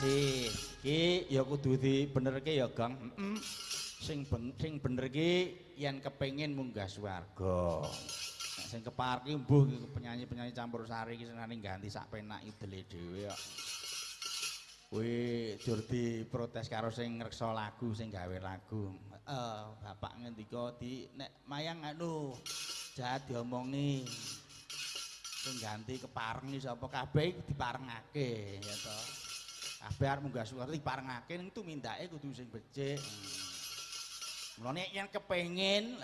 kasih. Iki ya kudu dibenerke ya, Gang. Sing bener ki yen kepengin munggah swarga. Nek sing keparek ki mbuh penyanyi-penyanyi campur sari ki senane ganti sak penak idele dhewe kok. Kuwi jur diprotes karo sing ngreksa lagu, sing gawe lagu. Bapak ngendika nek mayang anu jahat diomongi. Sing ganti kepareng iki sapa kabeh diparengake ya to. Kabeh arep munggah swarga diparengake ning tumindake kudu sing becik. Mulane yen kepengin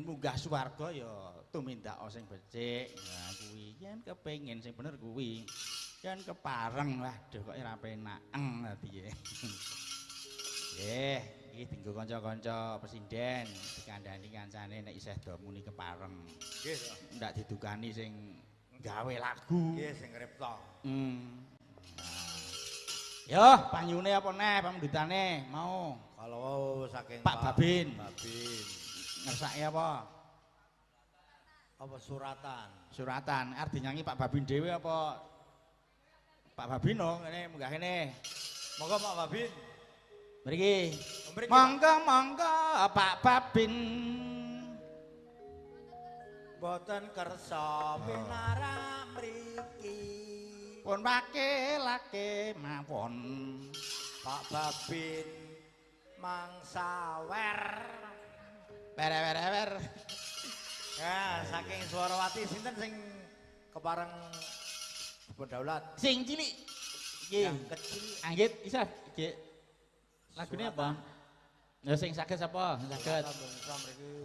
munggah swarga ya tumindak sing becik. Nah kuwi yen kepengin sing bener kuwi. Yen kepareng waduh kok ora penak dadi. Nggih, iki dienggo kanca-kanca presiden dikandhani kancane nek isih do muni kepareng. Nggih, ndak didukani sing gawe lagu. Nggih, sing ngripta. Yo, panyune apa neh pamundutane mau? Kalau saking Pak Babin. Babin. Ngersake apa? Apa suratan? Suratan. Arep dinyanyi Pak Babin dhewe apa Pak Babin no ngene munggah kene. Monggo Pak Babin. Mriki. Monggo Pak Babin. Boten kersa pinara mriki. Pun lake mawon. Pak Babin mangsa wer. Wer. Ya, saking Swarawati sinten sing kepareng Bendaulat? Sing cilik. Iki. Yang kecil. Anggit isa iki. Lagune apa? Ya sing saged sapa? Sing saged.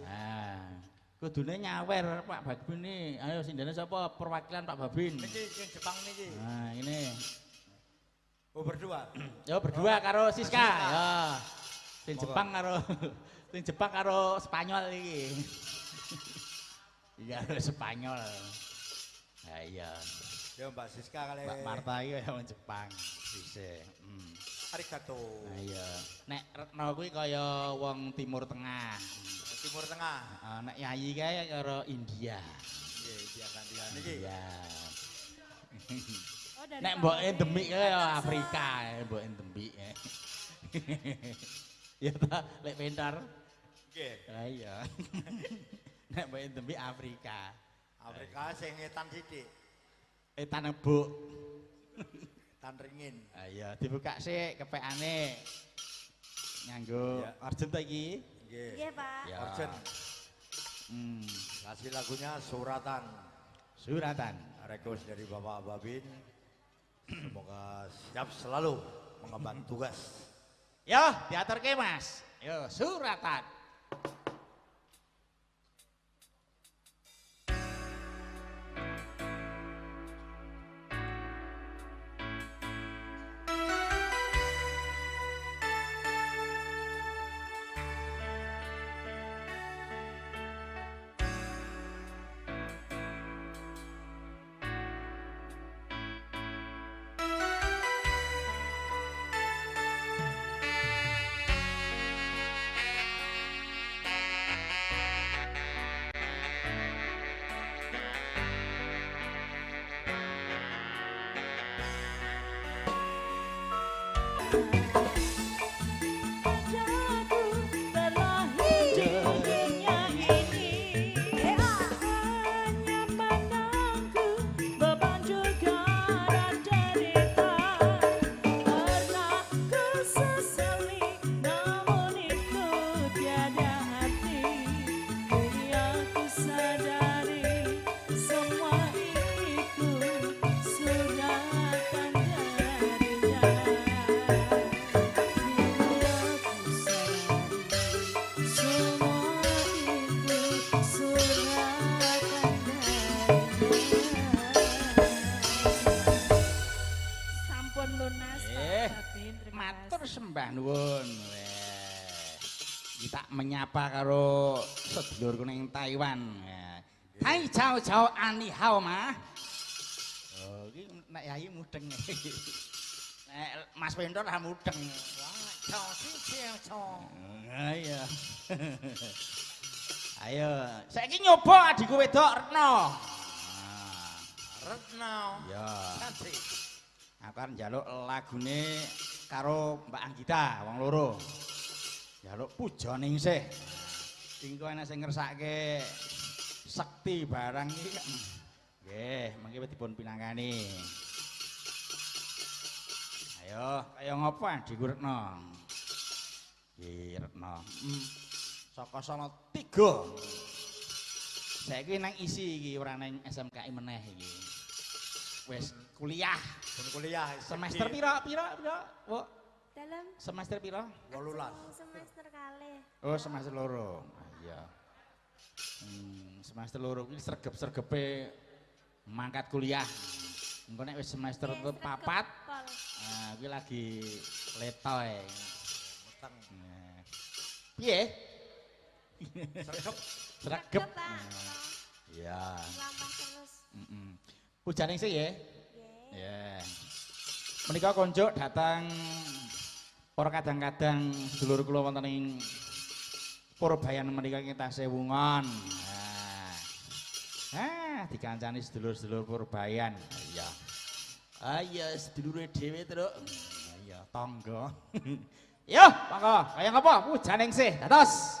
Nah, kudune nyawer Pak Babin iki. Ayo sindene sapa? Perwakilan Pak Babin. Niki sing Jepang niki. Nah, ini. Oh berdua. Ya berdua karo Siska. Ya. Sing Jepang karo Spanyol iki. Iya, Spanyol. Nah, iya. Ya Mbak Siska kali. Mbak Marta iki kaya wong Jepang. Dhisik. Arigato. Nah, iya. Nek Retno kuwi kaya wong Timur Tengah. Timur Tengah. Nek Yayi kae karo India. Nggih, India gantian iki. Iya. Nek mbok endemik kaya Afrika, mbok endemik. Ya ta, lek pentar. Nggih. Lah iya. Nek mbok endemik Afrika. Afrika sing etan sithik. Etan nebuk. Tan ringin. Ah iya, dibuka sik kepekane. Nganggo urgent ta iki? Nggih. Nggih, Pak. Ya. Urgent. Kasih lagunya Suratan. Suratan. Request dari Bapak Babin. Semoga siap selalu mengemban tugas. Yo, diaturke Mas. Yo, suratan. Sembah nuwun. Kita menyapa karo sedulurku ning Taiwan. Hai chao chao ani hao ma. Oh, iki nek Yayi mudeng. Nek Mas Pendor ha mudeng. Wah, chao chao. Iya. Ayo, saiki nyoba adikku wedok Retno. Retno. Ya. Cantik. kan njaluk lagune karo Mbak Anggita wong loro. Njaluk puja ningsih. Engko ana sing ngersake sekti barang iki. Nggih, mangke dipun pinangkani. Ayo, kaya ngopo Adhiku Retno? Nggih, Retno. Saka sono 3. Saiki nang isi iki ora nang SMKI meneh iki. Wis kuliah. Pun kuliah Semester pira? Bu? Dalam Semester pira? 18. semester kalih. Oh, semester loro. Ah, iya. Semester loro iki sregep-sregepe mangkat kuliah. Engko nek wis semester Nggih, 4, sregep pol. nah kuwi lagi letoy. Meteng. Nah. Piye? Sregep. Sregep. Pak. Iya. Lampah terus. Pujane sih ya. Nggih. Ya. Menika konjuk datang para kadang-kadang sedulur kula wonten ing Purbayan menika ing Tasewungon. Dikancani sedulur-sedulur Purbayan. Iya. Iya sedulure dhewe, Truk. Iya, tangga. Yo, monggo, kaya ngapa pujane sih, dados.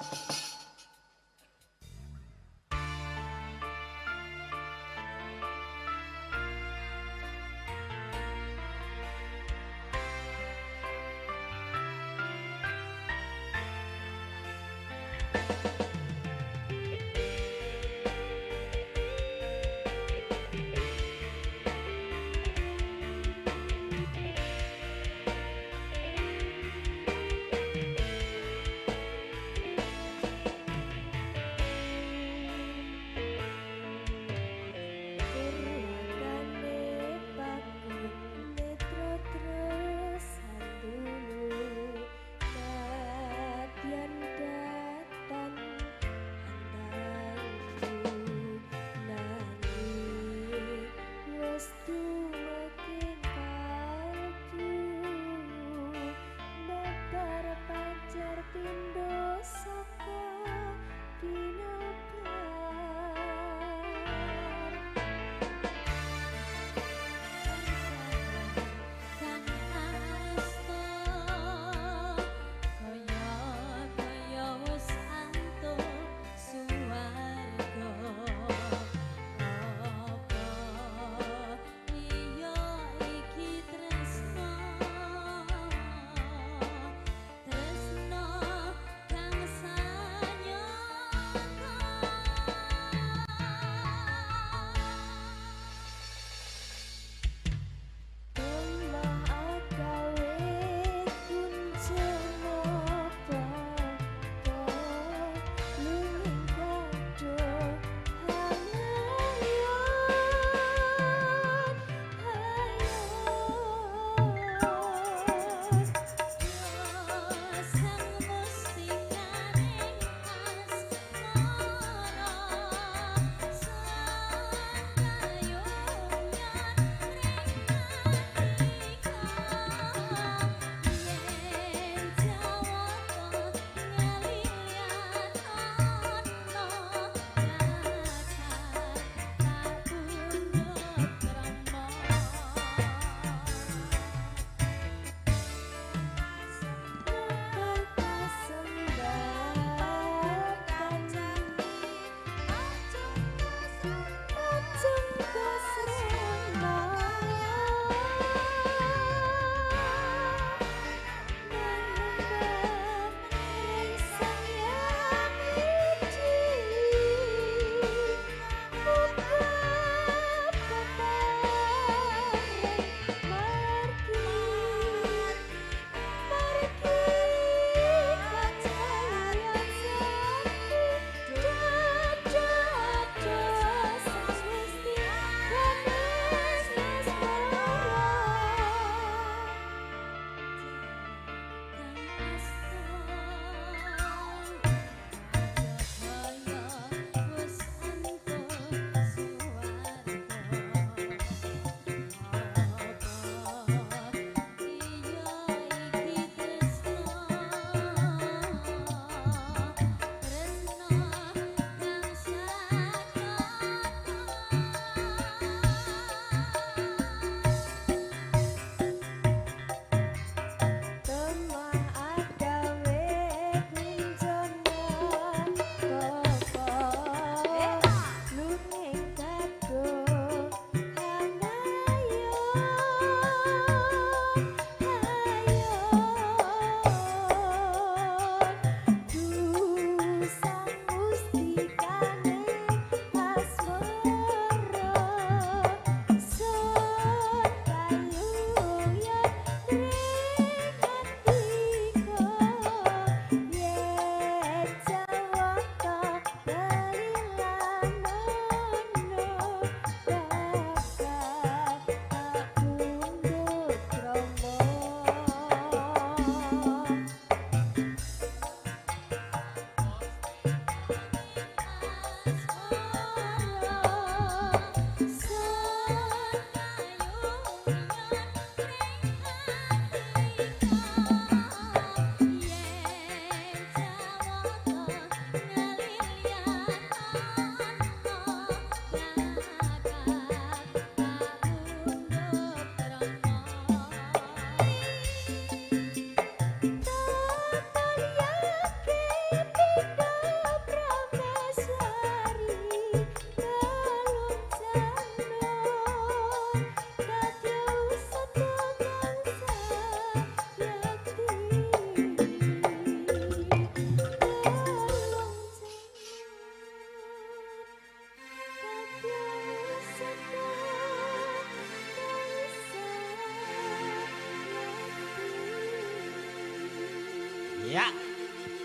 Ya,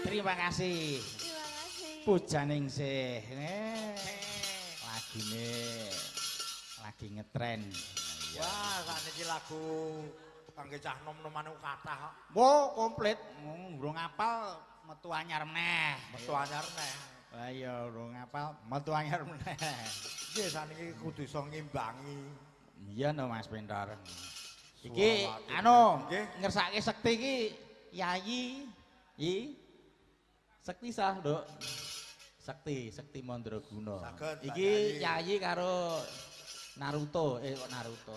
terima kasih. Terima kasih. Pujaning sih. Lagune lagi ngetren. Wah, sakniki lagu kangge cah nom-noman kathah kok. Wo, komplit. Urung apal metu anyar meneh. Metu anyar neh. Lah iya, urung apal metu anyar meneh. Nggih sakniki kudu iso ngimbangi. Iya no Mas Pintar. Iki Suawati. anu Nggih. ngersake sekti iki Yayi. Sekti sah, Nduk. Sekti Mandraguna. Saged, Mbak Iki Yayi. Yayi karo Naruto, kok Naruto.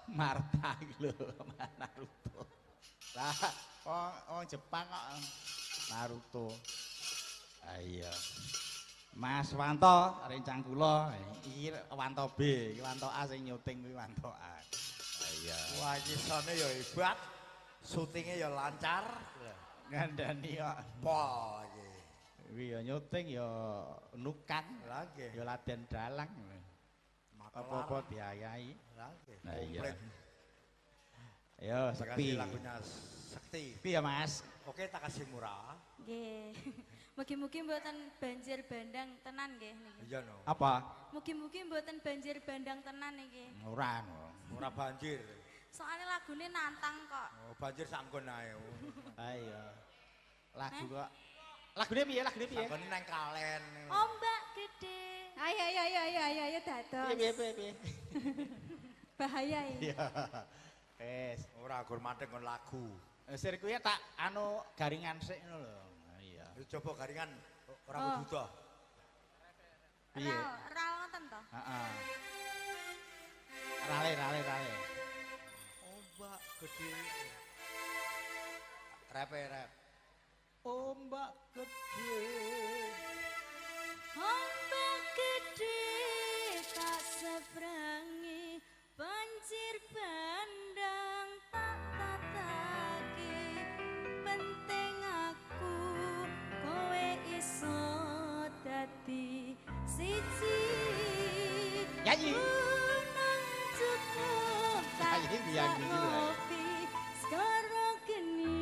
Marta iki lho, Naruto. Lah, wong Jepang kok Naruto. Ah iya. Mas Wanto, rencang kula. Iki Wanto B, iki Wanto A sing nyuting kuwi Wanto A. Ah iya. Wah, iki sone ya hebat. Syutinge ya lancar. Ngandani kok. Pol iki. Kuwi ya nyuting ya nukan, Lah nggih. ya latihan dalang. Apa-apa diayahi. Lah nggih. Nah, iya. Komplit. Ayo, Terima Sekti. kasih lagunya Sekti. Piye ya, Mas? Oke, tak kasih murah. Nggih. Mugi-mugi mboten banjir bandang tenan nggih niki. Iya no. Apa? Mugi-mugi mboten banjir bandang tenan niki. Ora no. Ora banjir. Soalnya lagune nantang kok. Oh, banjir sanggon ae. Ayo. Lagu kok. Lagune piye? Lagune piye? Sanggon nang kalen. Ombak gede. Ayo dados. Piye? Bahaya ini. Iya. Wes. Ora gur mate kon lagu. Sir kuwi tak anu garingan sik ngono lho. Iya. Coba garingan ora Oh. kudu to. Piye? Ra wonten to? Heeh. Rale. Ombak gede. Rap. Ombak gede. Ombak gede tak seberangi banjir bandang tak tatake penting aku kowe iso dadi siji Nyanyi. Gunung cukup tak Nyanyi biang gini lah. ngopi sekarang geni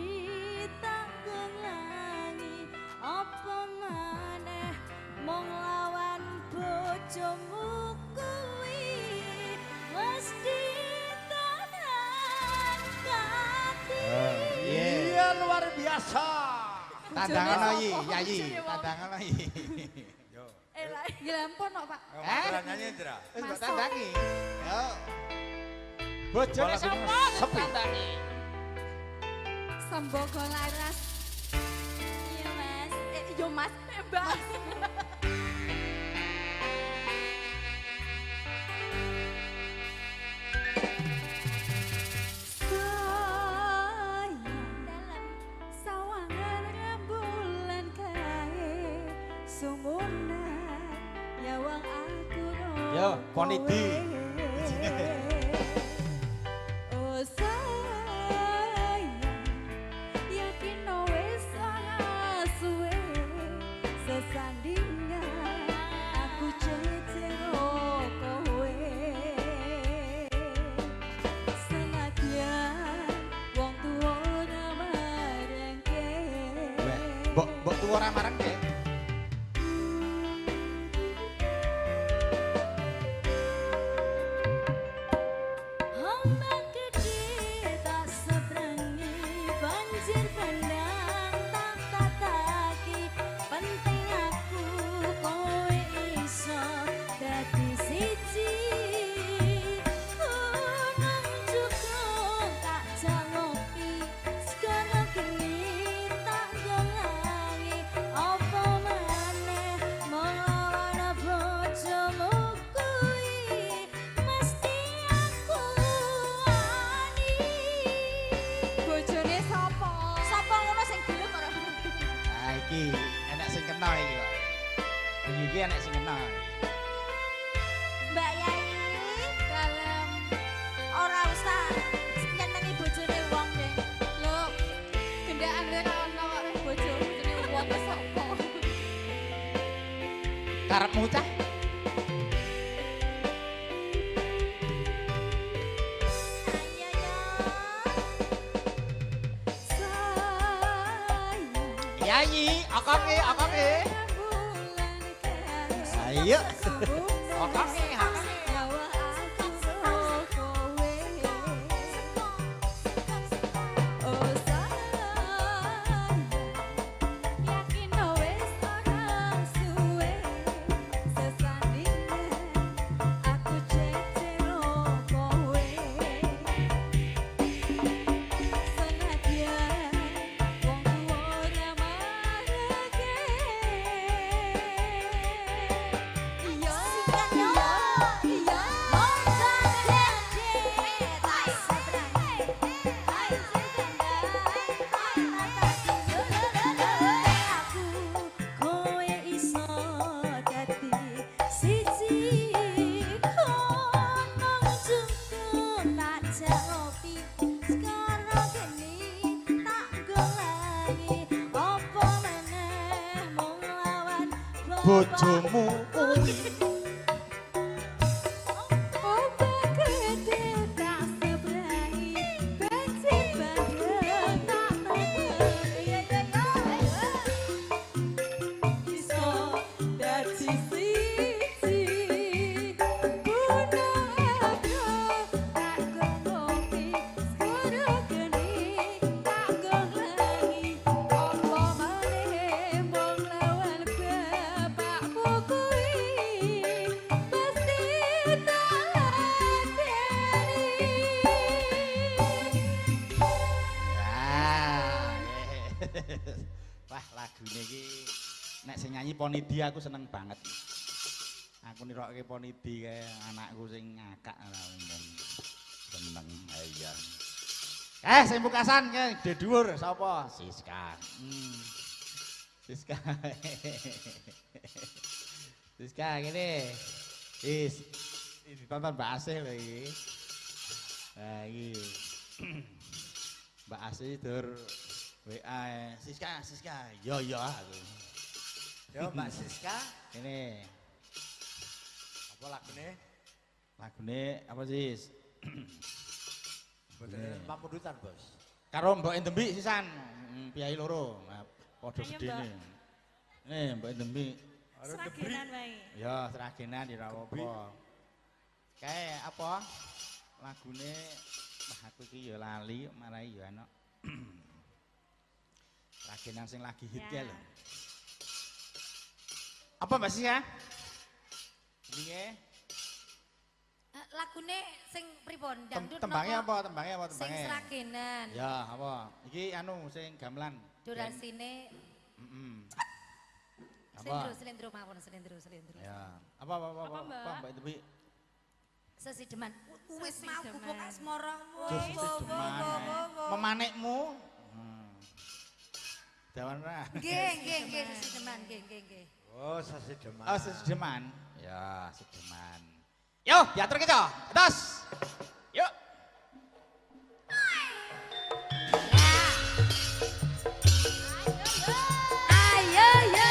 tak ngelangi apa maneh mong lawan bojomu kuwi mesti tahan kati. Iya luar biasa. Tandangan ayi, sapa? Yayi, Bojone wong. tandangan ayi. Yo. Lah Gilempon kok, Pak. Maturan nyanyi Indra. Wis mbok Masuk. tandangi. Yo. Bojone Malah sapa bingung, sing sepi. tandangi? Sembogo laras. iya Mas. Yo Mas, bebas. Sayang Dalam sawangan rembulan kae sumurna nyawang aku Yo, Konidi. Oh sayang yakin wis ora suwe sesandingan aku cecero kowe senadyan wong tuwa ora marengke Mbok tuwa ora marang ke? ombak gede tak seberangi banjir bandang tak tataki penting aku kowe iso dadi siji gunung cukup tak jangopi sekarang gini tak gelangi apa maneh melawan bojomu kuwi mesti aku wani. bojone sapa Sapa ngono sing gelem ora? Nah, iki enek sing kena iki, Pak. Iki enek sing kena. Mbak Yai dalam ora usah nyenengi bojone wong deh. lho gendaan ora ono kok bojone wong sapa Karepmu cah? Ayo yo. Yayi, okoke, okoke. Ayo. Okoke, okoke. Bojomu kuwi wah lagune iki nek sing nyanyi Ponidi aku seneng banget. Aku nirokke Ponidi kae anakku sing ngakak seneng. Iya. Sing pungkasan gede dhuwur sapa? Siska. Siska. Siska ngene. Ditonton Mbak Asih lho iki. Nah iki. Mbak Asih dur WA Siska, yo aku. Yo Mbak Siska, ini apa lagune? Lagune apa sis? Bener pamundutan bos. Karo Mbok Endembi sisan, piyai loro, padha gedene. Mbok Endembi. Seragenan wae. Ya seragenan ora apa-apa. Kae apa? Lagune aku iki ya lali, marai ya ana. Ragenan sing lagi hit ya lho. Apa Mbak Sia? Piye? Lagune sing pripun? Dangdut Tembangnya apa? Tembangnya apa? Sing seragenan. Ya, apa? Iki anu sing gamelan. Durasine Apa? Selendro mawon, selendro. Ya. Apa Mbak Tepi? Sesideman. Wis mau kupuk asmaramu. Memanekmu. Jawan ra. Nggih, sesideman, nggih. Oh, sesideman. Oh, sesideman. Ya, sesideman. Yo, diatur kita. Atas. Yuk. Ayo, yo.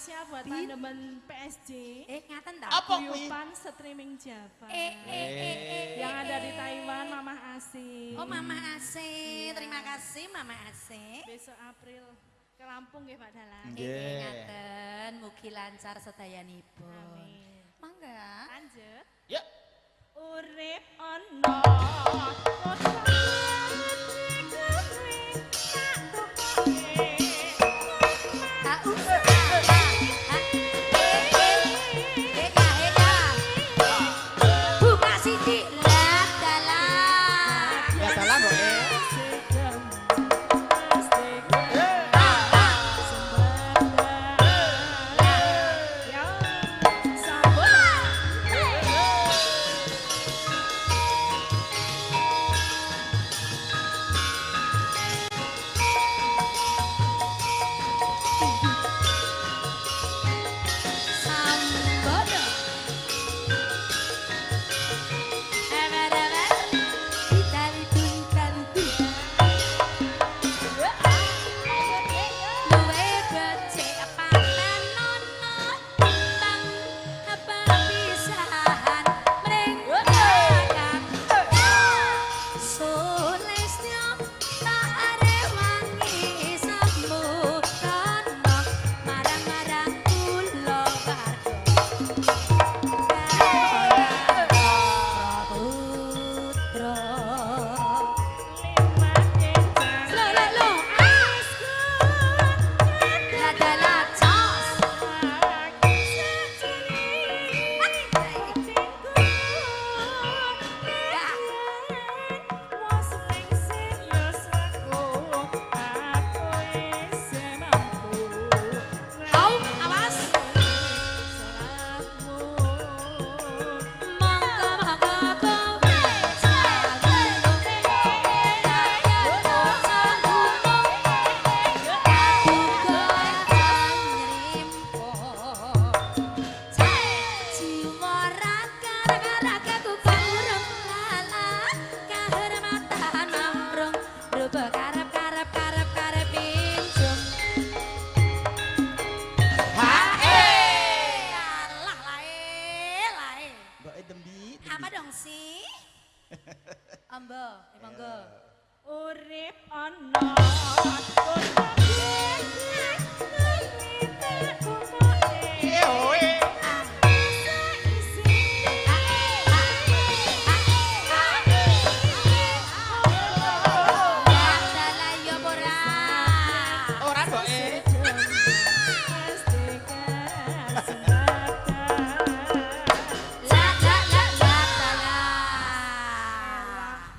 spesial buat teman-teman PSG. Ngaten ta? Apa kuwi? Guyupan streaming Java. Yang Yang ada di Taiwan, Mama Asih. Oh Mama Asih, terima kasih Mama Asih. Besok April ke Lampung ya Pak Dalang. Nggih. Ngaten, mugi lancar sedayanipun. Amin. Mangga. Lanjut. Yuk. Urip ono Buka sidik lah dalah. Ya dalan kok. Apa dong sih? Ambo, monggo. Urip ono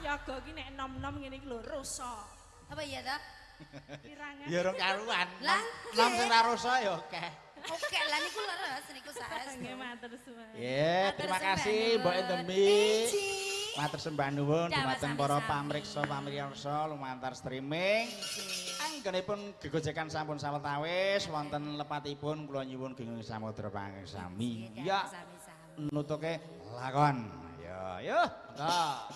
Yoga iki nek nom-nom ngene iki lho rusak. Apa iya ta? Pirangan. Ya ora karuan. Lah, Nom sing ra rusa ya akeh. Oke, lah niku leres niku saestu. Nggih matur suwun. Ya, terima kasih Mbok Endemi. Matur sembah nuwun dumateng para pamriksa pamirsa lumantar streaming. Anggenipun gegojekan sampun sawetawis wonten lepatipun kula nyuwun genging samudra pangsami. Ya, nutuke lakon. Ya, monggo.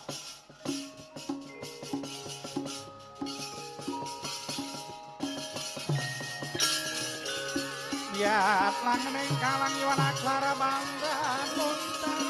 Ya, langening kalang iwan aksara bangga muntar.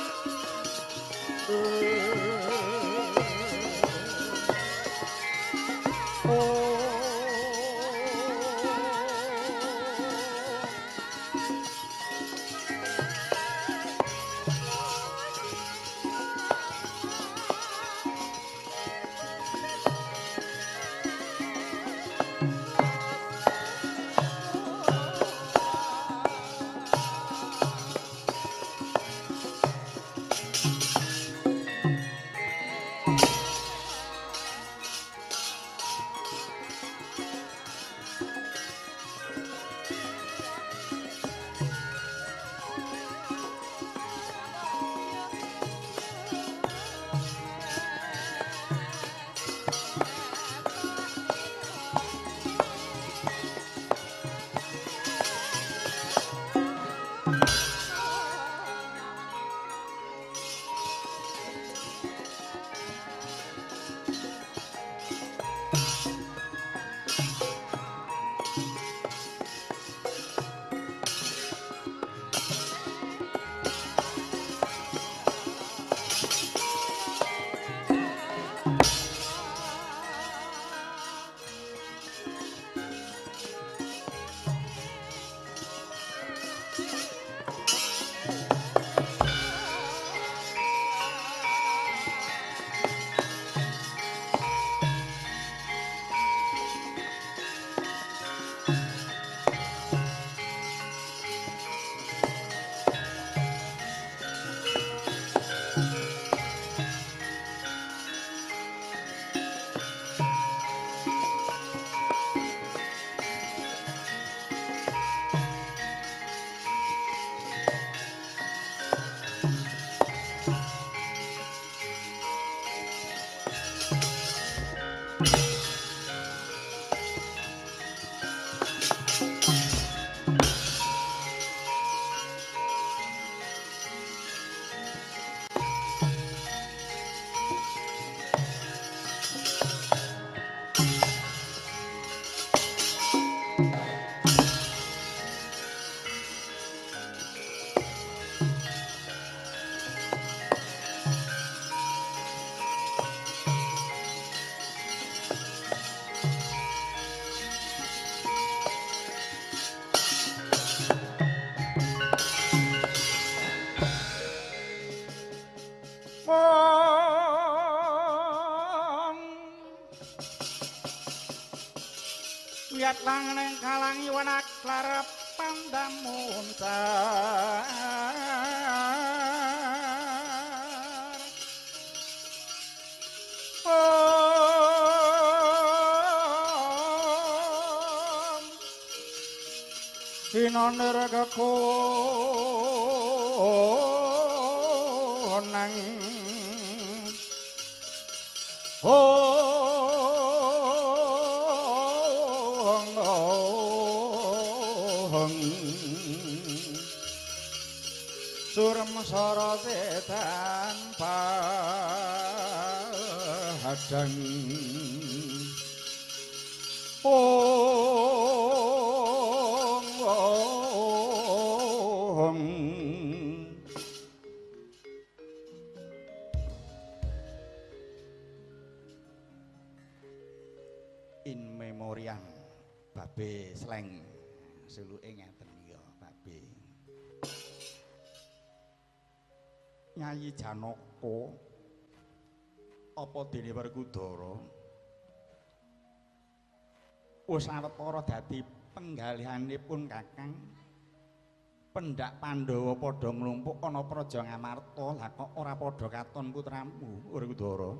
datang ning kalangi wanak klarep pandamuncar Inonir kekonang Surem sorote tanpa hadang In memoriam Babe Sleng suluke ngeten ya Babe Nyai Janaka apa dene Werkudara wis awetara dadi penggalihanipun Kakang Pendak Pandhawa padha nglumpuk ana Praja Ngamarta lah kok ora padha katon putramu Werkudara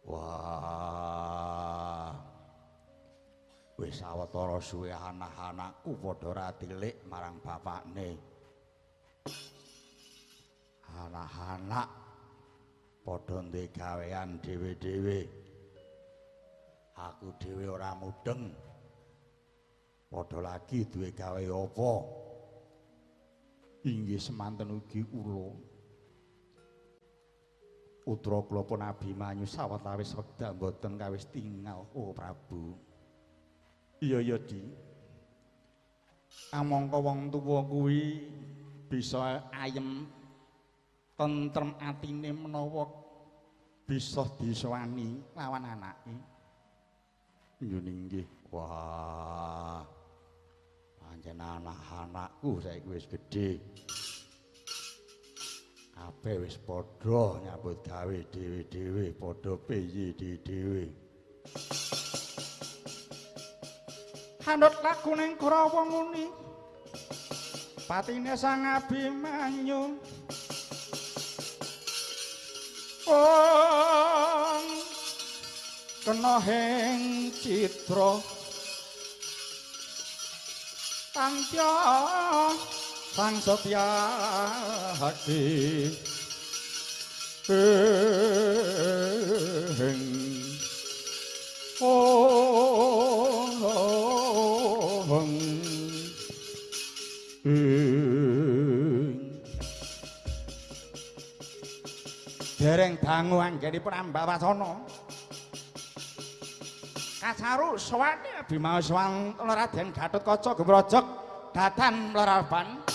Wah wis awetara suwe anak-anakku padha ora tilik marang bapakne anak-anak padha duwe gawean dhewe-dhewe aku dhewe ora mudeng padha lagi duwe gawe apa inggih semanten ugi kula Putra kula pun Abimanyu sawetawis wekdal boten kawis tinggal oh Prabu iya Di amangka wong tuwa kuwi bisa ayem tentrem atine menawa bisa disowani lawan anake yen inggih wah pancen anak-anakku saiki wis gedhe kabeh wis padha nyambut gawe dhewe-dhewe padha piye dhewe Handut laku ning Kurawa muni patine Sang Abimanyu kena heng citra Tantya Sang Setyaki dereng dangu anggenipun Ambawasana kasaru sowane Abimanyu sowan Raden Gatotkaca Gemrojok datan leraban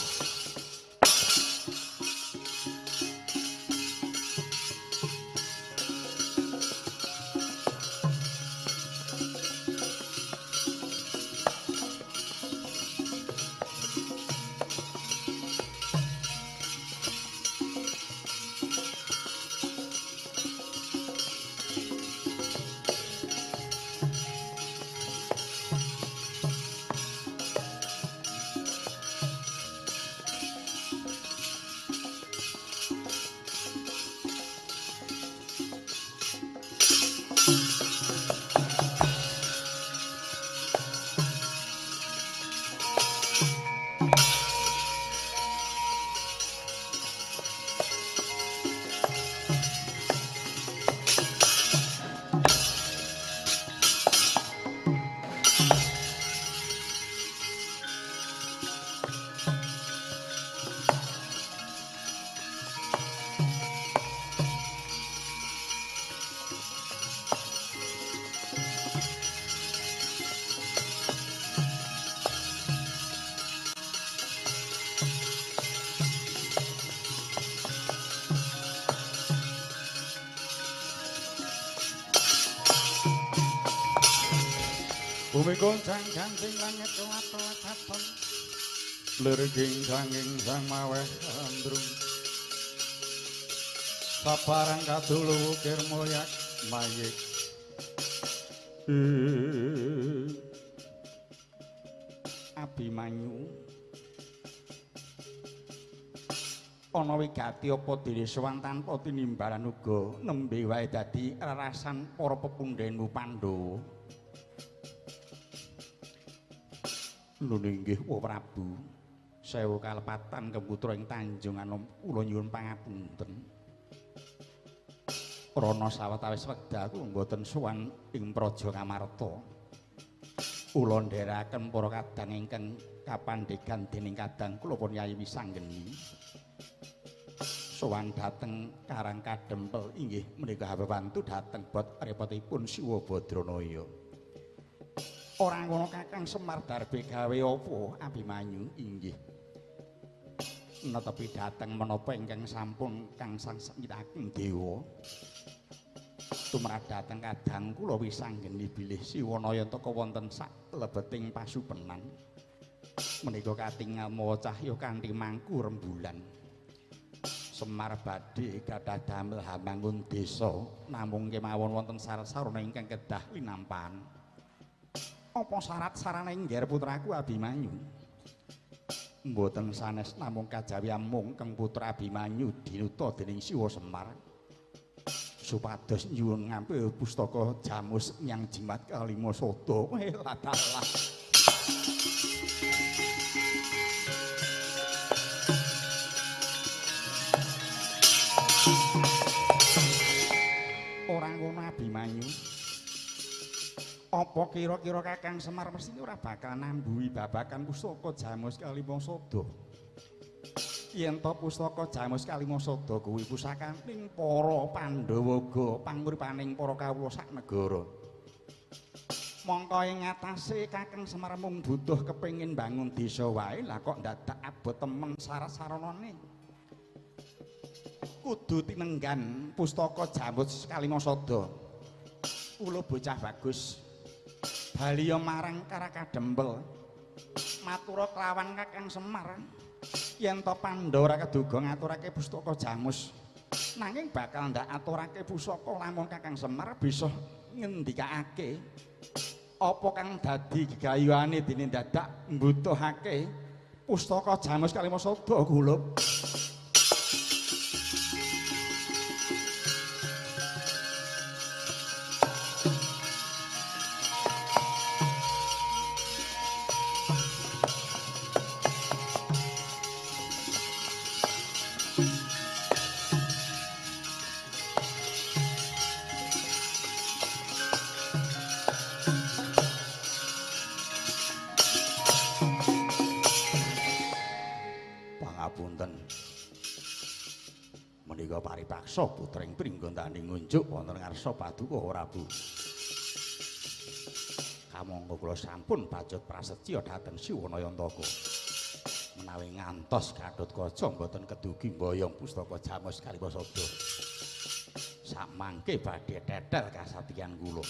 Bumi goncang ganting langit kelap-kelap katon Lirging sanging sang maweh andrung Saparang kadulu wukir mulyak mayik Abimanyu ana wigati apa dene sowan tanpa tinimbalan uga nembe wae dadi rerasan para pepundhenmu Pandhawa. Nuwun inggih Wa Prabu. Sewu kalepatan keputra ing Tanjung Anom kula nyuwun pangapunten. Rana sawetawis wekdal kula mboten sowan ing Praja Kamarta. Kula ndherekaken para kadang ingkang kapandhegan dening kadang kula pun Yayi Wisanggeni. Sowan dhateng Karang Kadempel inggih menika habantu dhateng bot repotipun Siwa Badranaya. Ora ngono Kakang Semar Darbe gawe apa Abimanyu inggih. Netepi dhateng menapa ingkang sampun Kang Sang Semitaken dewa. Tumrap dhateng kadang kula Wisanggeni bilih Siwanaya teka wonten sak lebeting pasupenan. Menika katingal mawa cahya kanthi mangku rembulan. Semar badhe gadah damel hamangun desa namung kemawon wonten syarat-sarana ingkang kedah linampahan. Apa syarat sarane ngger putraku Abimanyu? Mboten sanes namung kajawi amung keng putra Abimanyu dinuta dening Siwa Semar. Supados nyuwun ngambil pustaka Jamus Nyang Jimat Kalima Sada. Ladalah. Orang ngono Abimanyu. Apa kira-kira Kakang Semar mesti ora bakal nambuhi babakan pustaka Jamus Kalima Sada? Yen to pustaka Jamus Kalima Sada kuwi pusakaning para Pandhawa ga panguripaning para kawula sak negara. Mongko ing ngatasé Kakang Semar mung butuh kepengin bangun desa wae lah kok dadak abot temen syarat-saranane. Kudu tinenggan pustaka Jamus Kalima Sada. Kula bocah bagus baliya marang Karakadempel matura kelawan Kakang Semar yen to Pandhawa ora keduga ngaturake pustaka Jamus nanging bakal ndak aturake pusaka lamun Kakang Semar bisa ngendikake apa kang dadi gegayuhane dene dadak mbutuhake pustaka Jamus Kalima Sada kula. Menika paripaksa putring pringgontaning ngunjuk wonten ngarsa paduka Prabu. Kamangka kula sampun pacut prasetya dhateng Siwanayantaka. Menawi ngantos Gatotkaca mboten kedugi mboyong pustaka Jamus Kalima Sada. Samangke badhe tetel kasatyan kula.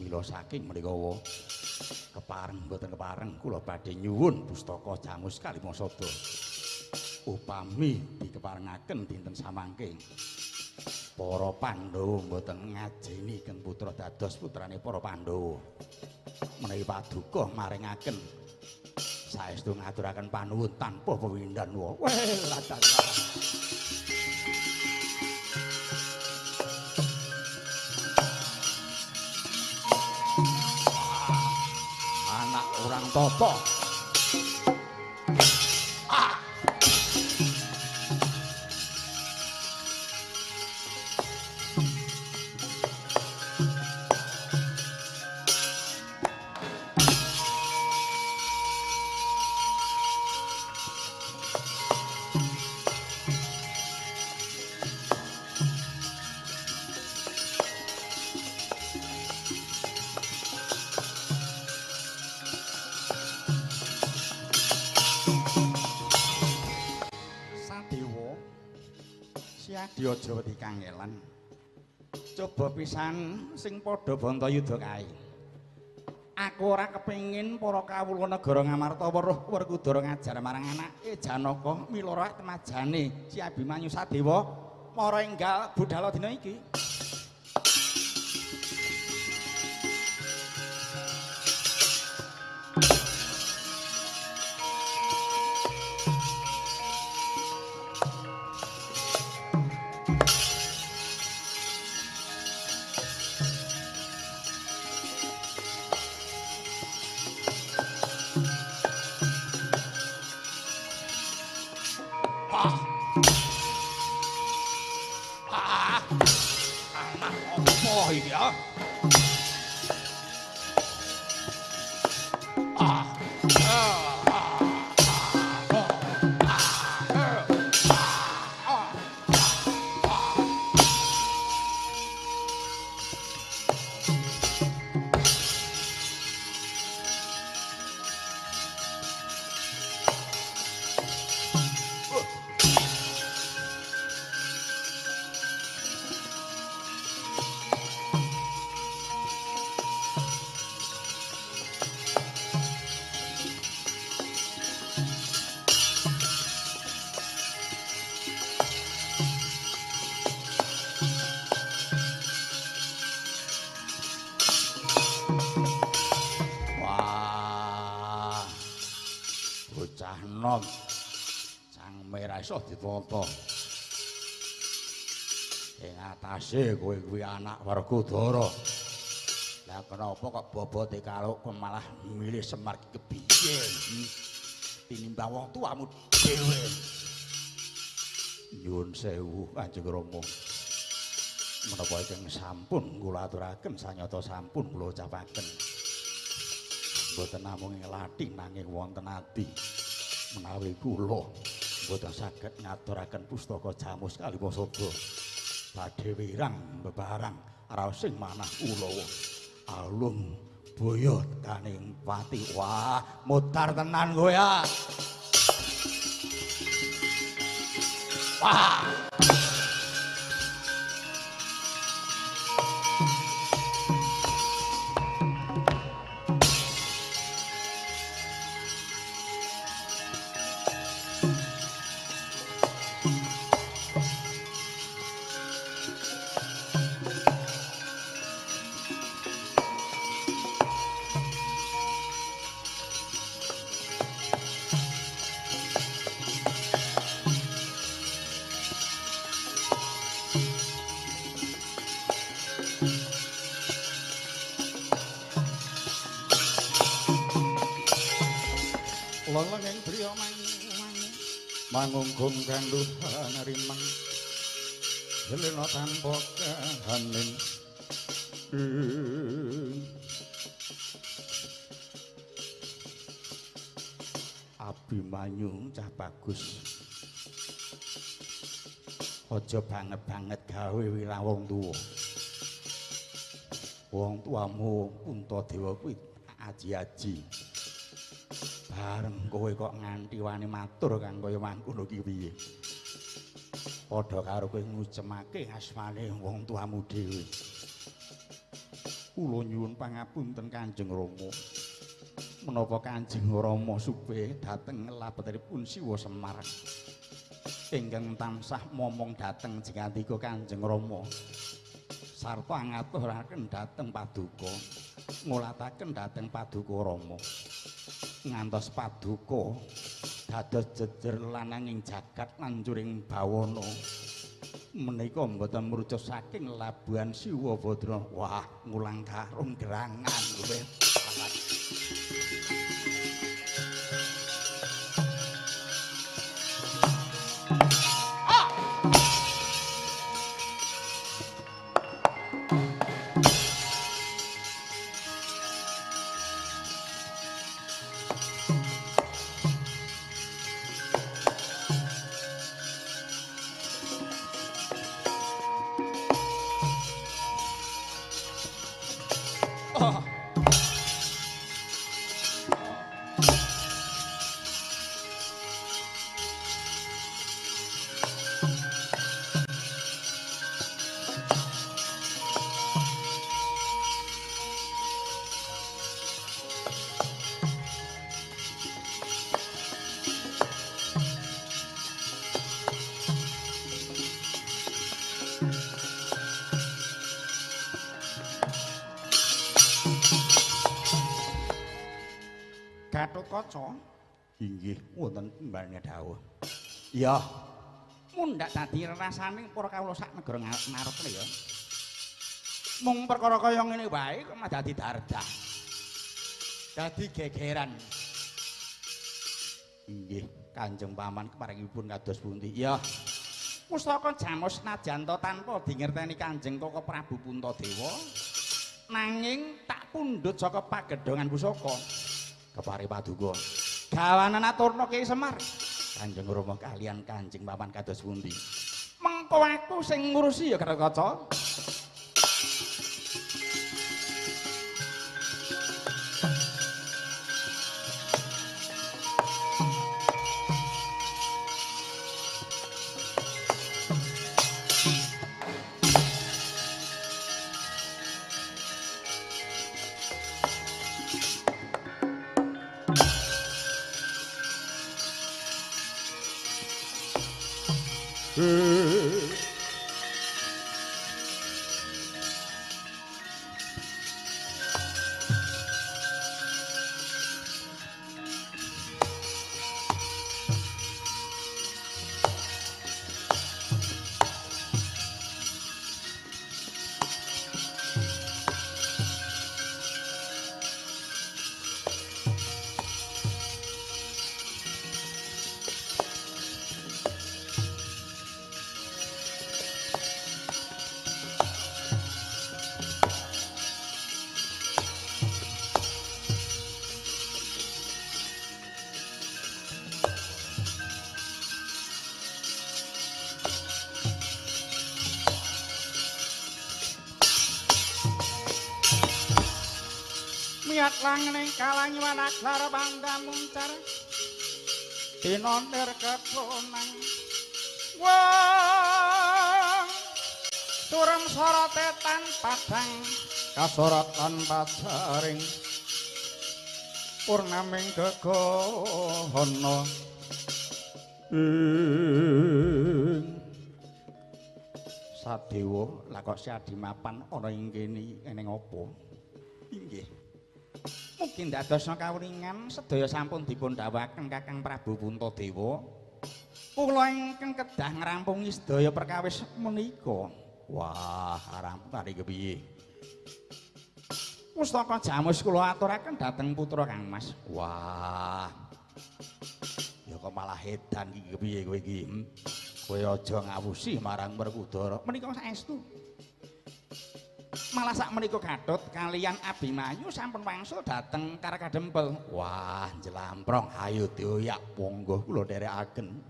Mila saking menika kepareng mboten kepareng kula badhe nyuwun pustaka Jamus Kalima Sada. Upami dikeparengaken dinten samangke para Pandhawa mboten ngajeni keng putra dados putrane para Pandhawa menawi paduka maringaken saestu ngaturaken panuwun tanpa pewindhan wa anak orang toto. Dia Jawa dikangelan. Coba pisan sing padha Bantayuda kae. Aku ora kepengin para kawula negara Ngamarta weruh Werkudara ngajar marang anake Janaka milora temajane si Abimanyu Sadewa para enggal budhal dina iki. Mbah Nom. Sang merah iso ditata. Ing atase kowe kuwi anak Werkudara. Lah kenapa kok bobote karo malah milih Semar ki kepiye? Tinimbang wong tuamu dhewe. Nyuwun sewu Kanjeng Rama. Menapa ingkang sampun kula aturaken sanyata sampun kula ucapaken. Mboten namung ing lathi nanging wonten ati. Menawi kula mboten saged ngaturaken pustaka jamus Kaliwasada. Badhe wirang bebarang raosing manah Ulawa. Alung boyo kaning pati. Wah, mutar tenan kowe ya. Wah. Loleng priya mangunggung kanduhan rimang helena tanpa kahanin Abimanyu cah bagus aja banget-banget gawe wirang wong tuwa. Wong tuamu Puntadewa kuwi aji-aji. Bareng kowe kok nganti wani matur kang kaya mangkono ki piye? Padha karo kowe ngucemake asmane wong tuamu dhewe. Kula nyuwun pangapunten Kanjeng Rama. Menapa Kanjeng Rama supe dhateng labetipun Siwa Semar. Ingkang tansah momong dhateng jengandika Kanjeng Rama. Sarta ngaturaken dhateng Paduka. Ngulataken dhateng Paduka Rama. Ngantos Paduka dados jejer lananging jagat lan juring bawana menika mboten mrucus saking labuhan Siwa Badra. Wah, ngulang karung gerangan kowe. Gatotkaca inggih wonten timbalane dawuh. Ya, mundhak dadi rasane para kawula sak negara ngarep ya. Mung perkara kaya ngene wae kok mah dadi dardah. Dadi gegeran. Inggih, Kanjeng Paman keparingipun kados pundi? Ya. Pustaka jamus najanta tanpa dingerteni Kanjeng Koko Prabu Puntadewa nanging tak pundhut saka pagedhongan pusaka. Kepari Paduka gawanan aturna Ki Semar. Kanjeng Rama kalian Kanjeng Paman kados pundi? Mengko aku sing ngurusi ya Gatotkaca. niat langening kalanyuan aklar bangga muncar dinonir ketonang wong turem sorote tanpa dang kasorot tanpa jaring purnaming gegohono Sadewa lah kok siadi mapan ana ing kene eneng apa inggih mungkin dadosna kawringan sedaya sampun dipun dawuhaken Kakang Prabu Puntadewa kula ingkang kedah ngrampungi sedaya perkawis menika wah rampung kari kepiye Pustaka Jamus kula aturaken dhateng putra Kang Mas wah ya kok malah edan iki kepiye kowe iki kowe aja ngawusi marang Werkudara menika saestu malah sak menika Gatot kalian Abimanyu sampun wangsul dhateng Karakadempel wah jelamprong ayo dioyak monggo kula dherekaken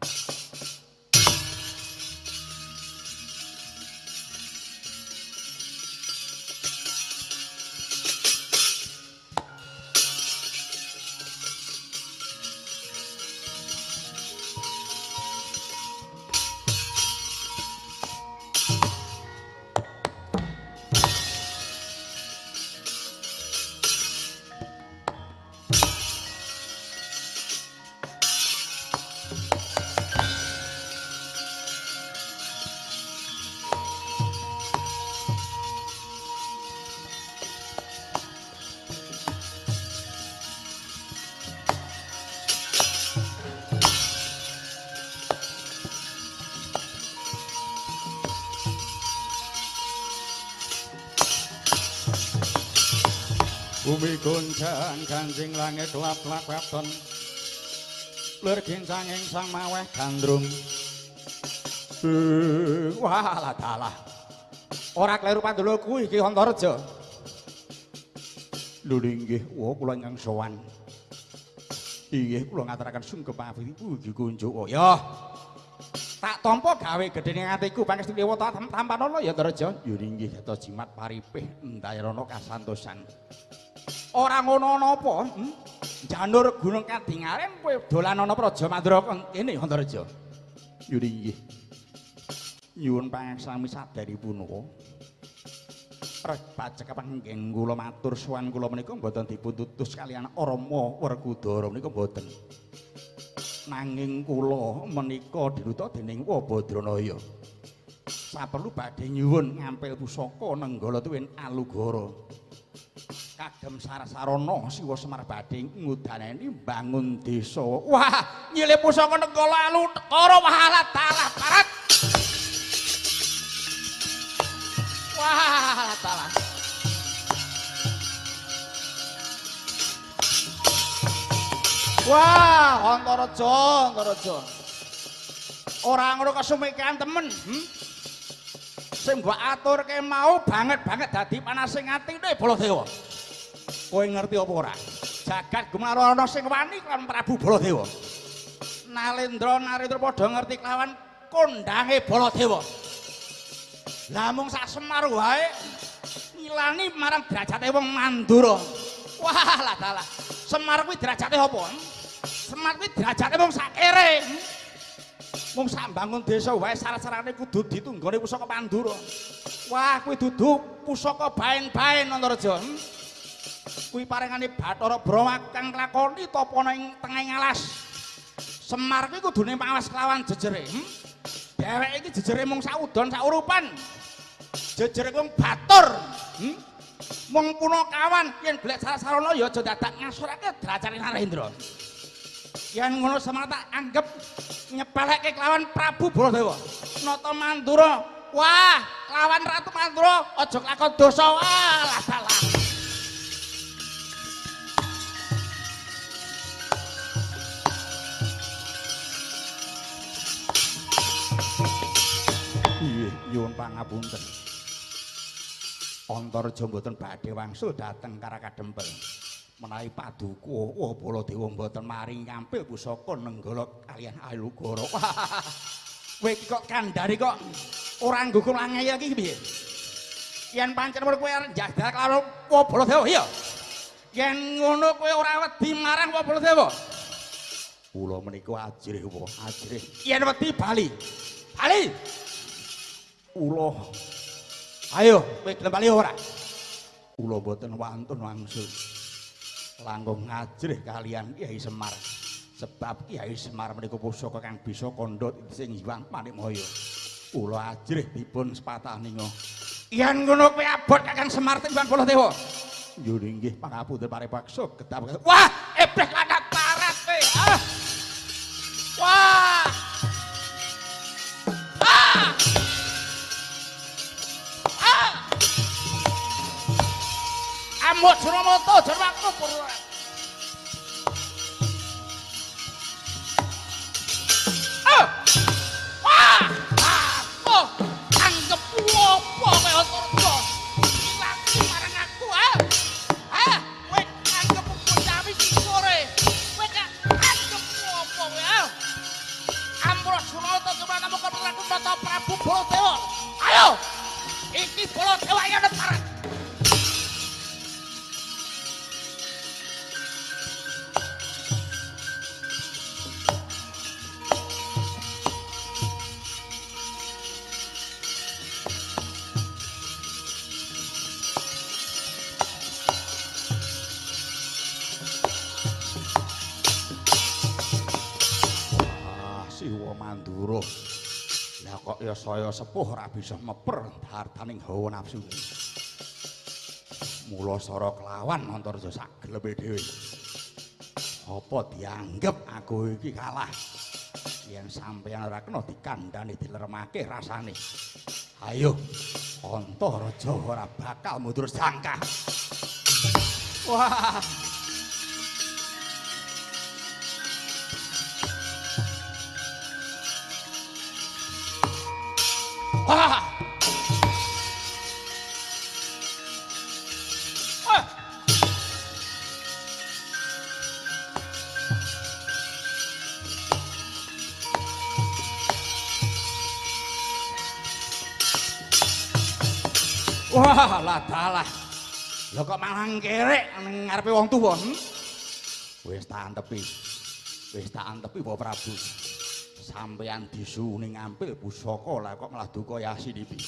Bumi goncang kancing langit lap-lap katon lir gincanging sang maweh gandrung wah lah dalah ora kleru pandulurku iki Antareja lho nggih wah kula ingkang sowan inggih kula ngaturaken sungkem pawiku iki kunjuk ya tak tampa gawe gedene atiku pangestu dewa tampanana ya Antareja ya nggih dados jimat paripih ndayana kasantosan ora ngono napa janur gunung kadingaren kowe dolan ana Praja Mandra kene Antareja yo nggih nyuwun pangaksami saderipun pacekapan nggih kula matur sowan kula menika mboten dipun tutus kalian Rama Werkudara menika mboten nanging kula menika diruta dening Wabadranaya saperlu badhe nyuwun ngampil pusaka nenggala tuwin Alugara kagem sarasarana Siwa Semar badhe ngudaneni mbangun desa. Wah, nyilih pusaka nenggala Alugara wahala talah parat. Wah, talah. Wah, Antareja. Ora ngono kesumikan temen. Sing mbok aturke mau banget dadi panasing atine Baladewa. Kowe ngerti apa ora? Jagat Gumarana ana sing wani kelawan Prabu Baladewa. Nalendra Narendra padha ngerti kelawan kondange Baladewa. Lah mung sak Semar wae ngilani marang derajate wong Mandura. Wah lah dalah. Semar kuwi derajate apa? Semar kuwi derajate wong sak kere. Mung sak bangun desa wae syarat-syarate kudu ditunggone pusaka Pandura. Wah kuwi dudu pusaka baen-baen Antareja. Kuwi parengane Bathara Brahma kang nglakoni tapana ing tengahing alas. Semar kuwi kudune mawas kelawan jejere. Dheweke iki jejere mung saudon saurupan. Jejere wong batur. Mung punakawan yen golek sarana ya aja dadak ngasurake derajate Narendra. Yen ngono Semar tak anggap nyepeleke kelawan Prabu Baladewa. Nata Mandura. Wah, kelawan Ratu Mandura aja lakon dosa walah salah. Nyuwun pangapunten. Antareja mboten badhe wangsul dhateng Karakadempel. Menawi paduka Baladewa mboten maring ngampil pusaka nenggala kaliyan Alugara. Kowe iki kok kandhane kok ora nggugung angel iki piye? Yen pancen kowe arep njajal karo Baladewa iya. Yen ngono kowe ora wedi marang apa Baladewa? Kula menika ajrih apa? Ajrih. Yen wedi bali. Bali. Kula. Ayo, kowe gelem bali ora? Kula boten wantun wangsul. Langkung ngajrih kalian Kyai Semar. Sebab Kyai Semar menika pusaka kang bisa kandha sing Hyang Manikmaya. Kula ajrih dipun sepataninga. Yen ngono kowe abot Kakang Semar timbang Baladewa. Yo nggih pangapunten paripaksa gedap. Wah, ebrek anak parat kowe. Ah. Wah. Ah. Ah. Amuk Suramoto jarwakku purwa. Ah. Wah. Aku anggap opo kowe Antareja. Ilangku marang aku, ah. Ah, kowe anggap bocah iki sore. Kowe anggap opo kowe, ah. Amuk Suramoto cuma nemu kepelaku Nata Prabu Baladewa. Ayo. Iki Baladewa ya parat. Siwa Mandura. Lah kok ya saya sepuh ora bisa meper hartaning hawa nafsu. Mula sara kelawan Antareja sak geleme dhewe. Apa dianggep aku iki kalah? Yen sampeyan ora kena dikandhani dileremake rasane. Ayo, Antareja ora bakal mundur jangkah. Wah. Wah. Wah. Wah, lah dalah. Lah kok malang kerek ning ngarepe wong tuwa. Wis tak antepi. Wis tak antepi Bapak Prabu. Sampeyan disuni ngampil pusaka lah kok malah duka Yasinipi.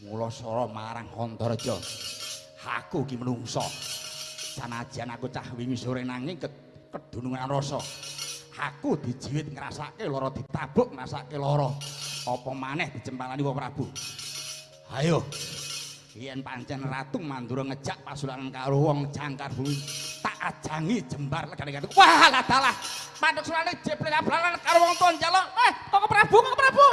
Mula sara marang Antareja. Aku ki menungsa. Sanajan aku cah wingi sore nanging kedunungan rasa. Aku dijiwit ngrasake lara ditabuk ngrasake lara. Apa maneh dicempalani Bapak Prabu. Ayo. Yen pancen Ratu Mandura ngejak pasulanan karo wong jangkar bumi, tak ajangi jembar legane. Wah, lah dalah. Manduk sulane jeblek ablalan karo wong tuwa njaluk. Kok Prabu, kok Prabu.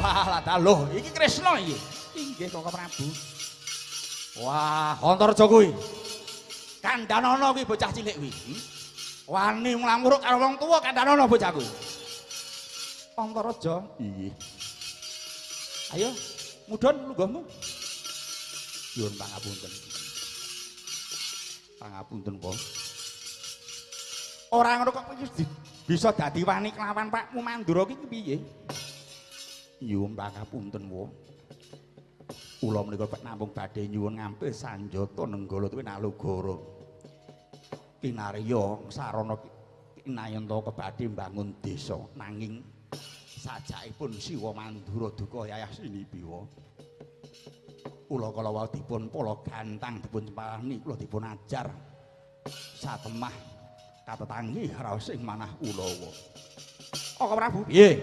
Wah, lah lho, iki Kresna iki. Inggih Koko Prabu. Wah, Antareja kuwi. Kandhanana kuwi bocah cilik kuwi. Wani nglamuruk karo wong tuwa kandhanana bocah kuwi. Antareja, nggih. Ayo, mudhun lunggahmu. Nyuwun pangapunten. Pangapunten, Po. Ora ngono kok bisa dadi wani kelawan Pakmu Mandura ki piye? Nyuwun pangapunten, Po. Kula menika namung badhe nyuwun ngampil sanjata nenggala tuwin Alugara. Kinarya sarana kinayanta kebadhe mbangun desa nanging sajakipun Siwa Mandura duka Yasinipi. Kula kala wau dipun pola gantang dipun cempalani kula dipun ajar satemah katetangi raos ing manah kula. Kok Prabu piye?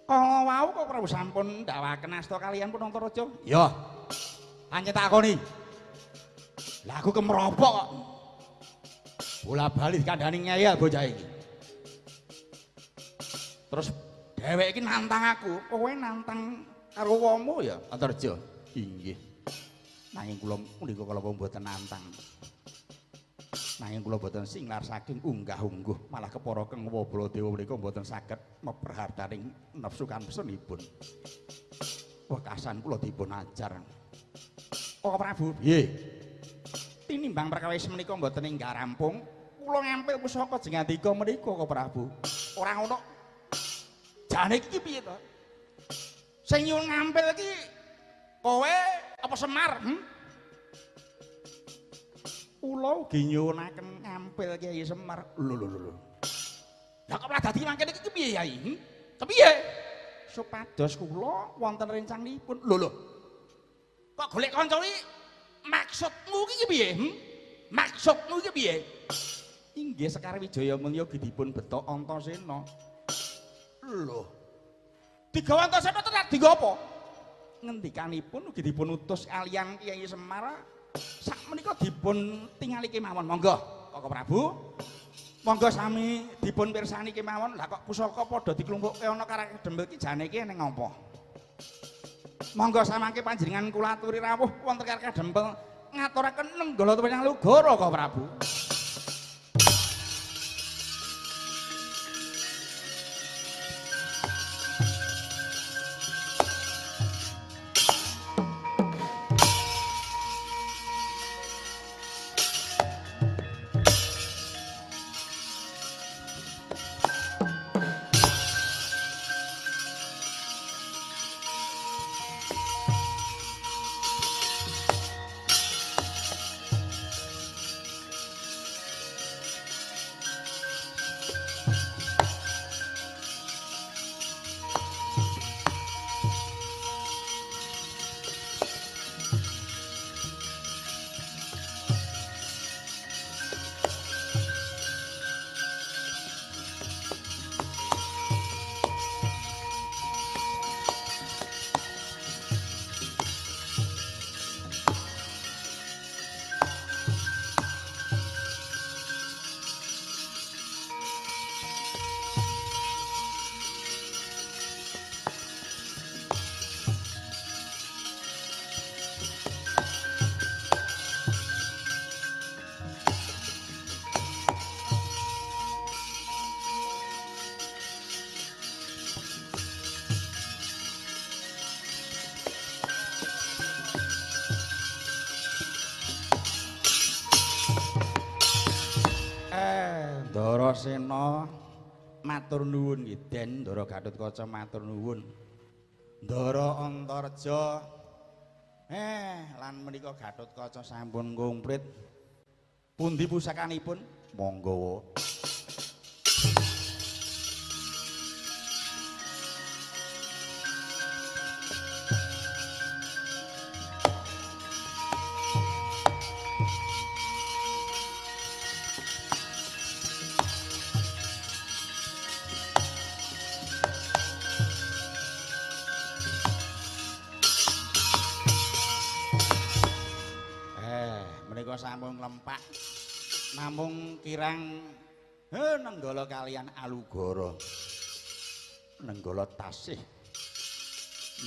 Kala wau kok Prabu sampun ndhawaken asta kaliyan pun Antareja? Ya. Pancen takoni. Lah aku kemropok kok. Bola-bali dikandhani Nyai bocah iki. Terus dhewek iki nantang aku. Kowe nantang karo wongmu ya, Antareja? Inggih. Nanging kula menika kala mboten nantang. Nanging kula boten singlar saking unggah-ungguh, malah kepara Kang Baladewa menika boten saged meperhartaning nafsu kamsunipun. Wekasan kula dipun ajar. Oh Prabu, piye? Tinimbang perkawis menika mboten enggak rampung, kula ngampil pusaka jengandika menika kok Prabu. Ora ngono. Jane iki piye to? Sing nyuwun ngampil iki kowe apa Semar? Kula ugi nyuwunaken ngampil Kyai Semar. Lho. Lah kok malah dadi mangkene iki piye Yai? Kepiye? Supados kula wonten rencanipun. Lho. Kok golek kanca iki maksudmu iki piye? Maksudmu iki piye? Inggih Sekar Wijaya Mulya dipun betok Antasena. Lho. Digawa Antasena tenan digawa apa? Ngendikanipun ugi dipun utus kaliyan Kyai Semar. Sakmenika dipun tingali kemawon. Monggo, Koko Prabu. Monggo sami dipun pirsani kemawon. Lah kok pusaka padha diklumpukke ana karek dembel ki jane iki ning ngopo? Monggo samangke panjenengan kula aturi rawuh wonten karek dembel ngaturaken nenggala tuwuhing Lugara, Koko Prabu. Darasena matur nuwun nggih Den Ndara Gatotkaca matur nuwun. Ndara Antareja lan menika Gatotkaca sampun komplit. Pundi pusakanipun? Monggo. Sampun nglempak namung kirang nenggala kalian Alugara nenggala tasih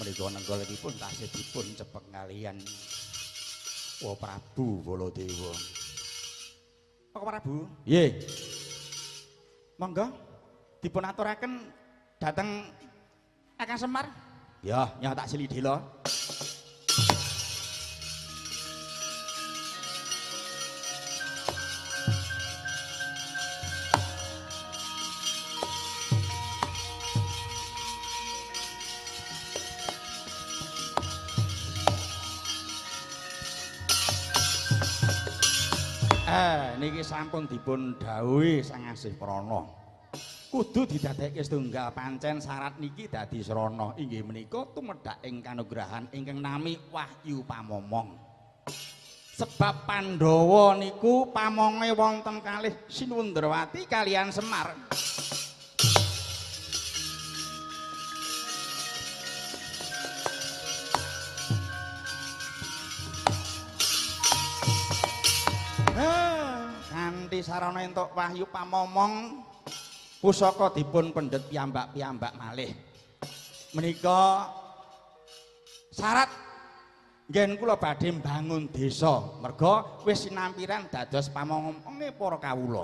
menika nenggalanipun tasih dipun cepek kalian Prabu Baladewa. Kok Prabu? Nggih. Monggo dipun aturaken dhateng Kakang Semar. Ya, tak silidila. Niki sampun dipun dawuhi Sang Asih Prana. Kudu didadekke setunggal pancen syarat niki dadi srana. Inggih menika tumedhak ing kanugrahan ingkang nami Wahyu Pamomong. Sebab Pandhawa niku pamonge wonten kalih Sinundrawati kaliyan Semar. Sarana entuk Wahyu Pamomong pusaka dipun pendhet piyambak-piyambak malih. Menika syarat Ngen kula badhe mbangun desa, merga wis sinampiran dados pamongonge para kawula.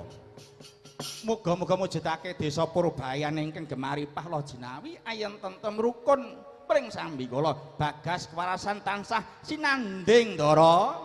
Muga-muga mujudake desa Purbayan ingkang gemaripah lo jinawi ayem tentem rukun pring sambikala bagas kewarasan tansah sinanding ndara.